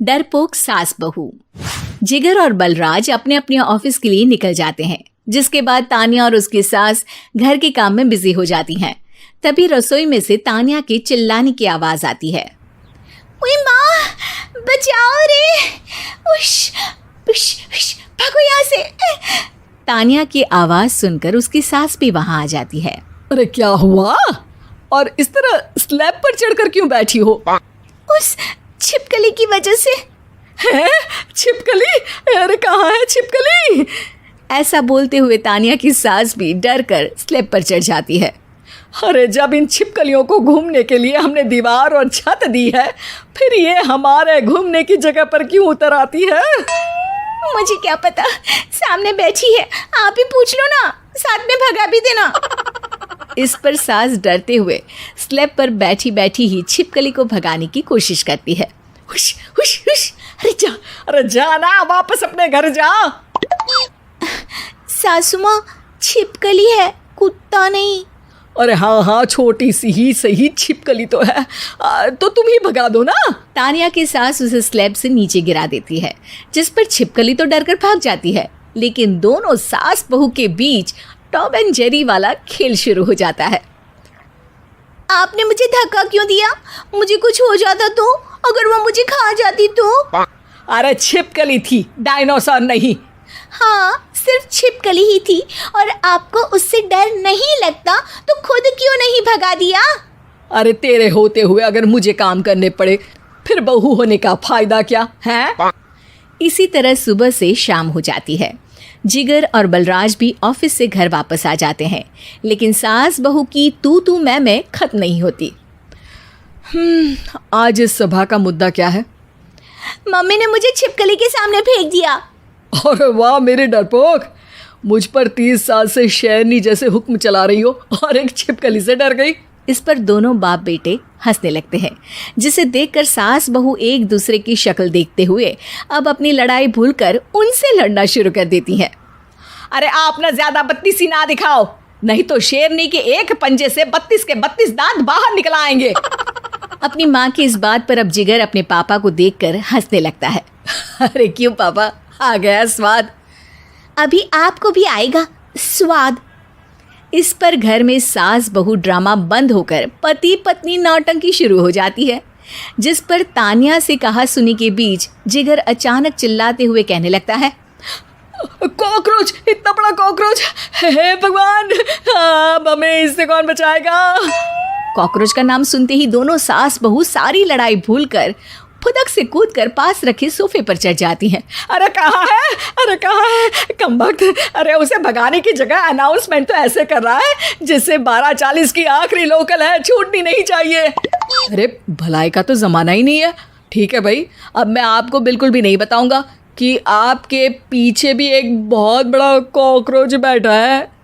डरपोक सास बहू। जिगर और बलराज अपने अपने ऑफिस के लिए निकल जाते हैं, जिसके बाद तान्या और उसकी सास घर के काम में बिजी हो जाती हैं। तभी रसोई में से तान्या के चिल्लाने की आवाज आती है। ओए माँ, बचाओ रे, उश, उश, उश, भागो यहाँ से। तान्या की आवाज सुनकर उसकी सास भी वहां आ जाती है। अरे क्या हुआ? और इस तरह स्लैब पर चढ़कर क्यों बैठी हो? उस छिपकली की वजह से। है? छिपकली? अरे कहाँ है छिपकली? ऐसा बोलते हुए तान्या की सास भी डर कर स्लैब पर चढ़ जाती है। अरे जब इन छिपकलियों को घूमने के लिए हमने दीवार और छत दी है, फिर ये हमारे घूमने की जगह पर क्यों उतर आती है? मुझे क्या पता, सामने बैठी है, आप ही पूछ लो ना, साथ में भगा भी देना। इस पर सास डरते हुए स्लैब पर बैठी बैठी ही छिपकली को भगाने की कोशिश करती है। हुश, हुश, हुश, अरे जा ना, वापस अपने घर जा। सासू माँ, छिपकली है, कुत्ता नहीं। अरे हाँ, छोटी सी ही सही छिपकली तो है, तो तुम ही भगा दो ना। तान्या की सास उसे स्लैब से नीचे गिरा देती है, जिस पर छिपकली तो डरकर भाग जाती है। लेकिन दोनों सास बहू के बीच टॉम एंड जेरी वाला खेल शुरू हो जाता है। आपने मुझे धक्का क्यों दिया? मुझे कुछ हो जाता तो? अगर वो मुझे खा जाती तो? अरे छिपकली थी, डायनासोर नहीं। हाँ, सिर्फ छिपकली ही थी, और आपको उससे डर नहीं लगता तो खुद क्यों नहीं भगा दिया? अरे तेरे होते हुए अगर मुझे काम करने पड़े, फिर बहू होने का फायदा क्या है? इसी तरह सुबह से शाम हो जाती है। जिगर और बलराज भी ऑफिस से घर वापस आ जाते हैं, लेकिन सास बहू की तू मैं खत्म नहीं होती। आज इस सभा का मुद्दा क्या है? मम्मी ने मुझे छिपकली के सामने फेंक दिया। अरे वाह मेरे डरपोक, मुझ पर 30 साल से शेरनी जैसे हुक्म चला रही हो और एक छिपकली से डर गई। इस पर दोनों बाप बेटे हंसने लगते हैं, जिसे देखकर सास बहू एक दूसरे की शक्ल देखते हुए अब अपनी लड़ाई भूलकर उनसे लड़ना शुरू कर देती हैं। अरे आप ना ज्यादा बत्तीसी ना दिखाओ, नहीं तो शेरनी के एक पंजे से 32 के 32 दांत बाहर निकल आएंगे। अपनी माँ की इस बात पर अब जिगर अपने पापा को देखकर हंसने लगता है। अरे क्यों पापा, आ गया स्वाद? अभी आपको भी आएगा स्वाद। इस पर घर में सास बहू ड्रामा बंद होकर पति पत्नी नौटंकी शुरू हो जाती है, जिस पर तान्या से कहा सुनी के बीच जिगर अचानक चिल्लाते हुए कहने लगता है। कॉकरोच, इतना बड़ा कॉकरोच! हे भगवान, अब हमें इससे कौन बचाएगा? कॉकरोच का नाम सुनते ही दोनों सास बहू सारी लड़ाई भूलकर फुदक से कूदकर पास रखे सोफे पर चढ़ जाती हैं। अरे कहाँ है, अरे कहाँ है कमबख्त? अरे उसे भगाने की जगह अनाउंसमेंट तो ऐसे कर रहा है जैसे 12:40 की आखिरी लोकल है, छूटनी नहीं चाहिए। अरे भलाई का तो ज़माना ही नहीं है। ठीक है भाई, अब मैं आपको बिल्कुल भी नहीं बताऊंगा कि आपके पीछे भी एक बहुत बड़ा कॉकरोच बैठा है।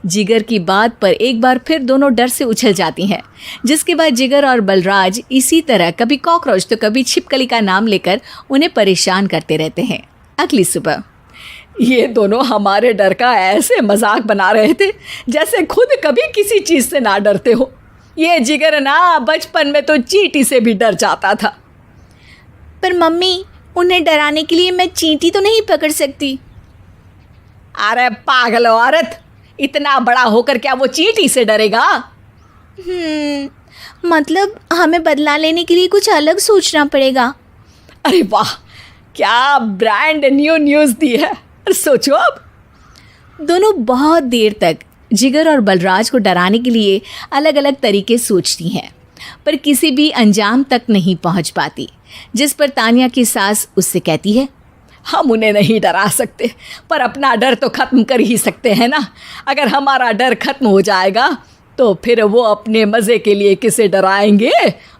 जिगर की बात पर एक बार फिर दोनों डर से उछल जाती हैं, जिसके बाद जिगर और बलराज इसी तरह कभी कॉकरोच तो कभी छिपकली का नाम लेकर उन्हें परेशान करते रहते हैं। अगली सुबह ये दोनों हमारे डर का ऐसे मजाक बना रहे थे जैसे खुद कभी किसी चीज़ से ना डरते हो। ये जिगर ना बचपन में तो चींटी से भी डर जाता था। पर मम्मी, उन्हें डराने के लिए मैं चींटी तो नहीं पकड़ सकती। अरे पागल औरत, इतना बड़ा होकर क्या वो चींटी से डरेगा? मतलब हमें बदला लेने के लिए कुछ अलग सोचना पड़ेगा। अरे वाह, क्या ब्रांड न्यू न्यूज़ दी है। सोचो अब। दोनों बहुत देर तक जिगर और बलराज को डराने के लिए अलग अलग तरीके सोचती हैं, पर किसी भी अंजाम तक नहीं पहुंच पाती, जिस पर तान्या की सास उससे कहती है। हम उन्हें नहीं डरा सकते, पर अपना डर तो ख़त्म कर ही सकते हैं ना। अगर हमारा डर ख़त्म हो जाएगा तो फिर वो अपने मज़े के लिए किसे डराएंगे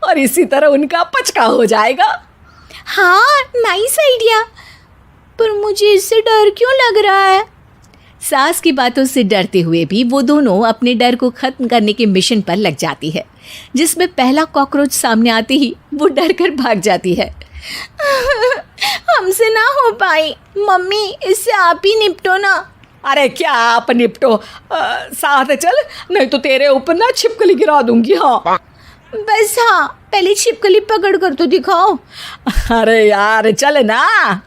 और इसी तरह उनका पचका हो जाएगा। हाँ, नाइस आइडिया, पर मुझे इससे डर क्यों लग रहा है? सास की बातों से डरते हुए भी वो दोनों अपने डर को ख़त्म करने के मिशन पर लग जाती है, जिसमें पहला कॉकरोच सामने आते ही वो डर कर भाग जाती है। हमसे ना हो पाई मम्मी, इससे आप ही निपटो ना। अरे क्या आप निपटो, साथ चल, नहीं तो तेरे ऊपर ना छिपकली गिरा दूंगी। हाँ बस हाँ, पहले छिपकली पकड़ कर तो दिखाओ। अरे यार चल ना।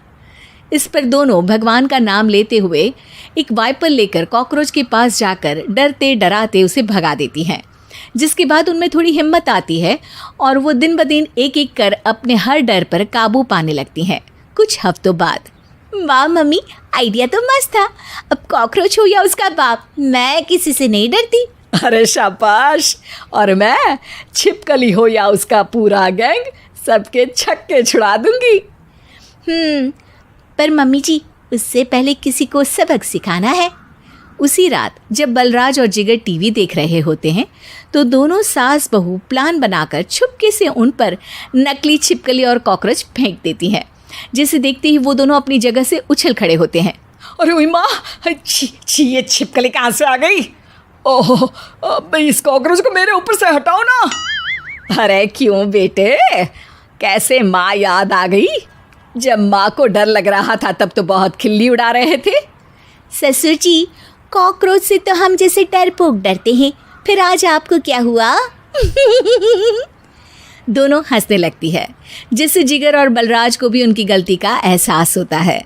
इस पर दोनों भगवान का नाम लेते हुए एक वाइपर लेकर कॉकरोच के पास जाकर डरते डराते उसे भगा देती हैं, जिसके बाद उनमें थोड़ी हिम्मत आती है और वो दिन ब दिन एक एक कर अपने हर डर पर काबू पाने लगती हैं। कुछ हफ्तों बाद, वाह मम्मी, आइडिया तो मस्त था। अब कॉकरोच हो या उसका बाप, मैं किसी से नहीं डरती। अरे शाबाश। और मैं छिपकली हो या उसका पूरा गैंग, सबके छक्के छुड़ा दूंगी। पर मम्मी जी, उससे पहले किसी को सबक सिखाना है। उसी रात जब बलराज और जिगर टीवी देख रहे होते हैं तो दोनों सास बहू प्लान बनाकर छुपके से उन पर नकली छिपकली और कॉकरोच फेंक देती हैं, जिसे देखते ही वो दोनों अपनी जगह से उछल खड़े होते हैं। अरे ओए माँ, छी ये छिपकली कहाँ से आ गई? ओह, अब इस कॉकरोच को मेरे ऊपर से हटाओ ना। अरे क्यों बेटे, कैसे माँ याद आ गई? जब माँ को डर लग रहा था तब तो बहुत खिल्ली उड़ा रहे थे। ससुर जी, कॉकरोच से तो हम जैसे डरपोक डरते हैं, फिर आज आपको क्या हुआ? दोनों हंसने लगती है, जिससे जिगर और बलराज को भी उनकी गलती का एहसास होता है।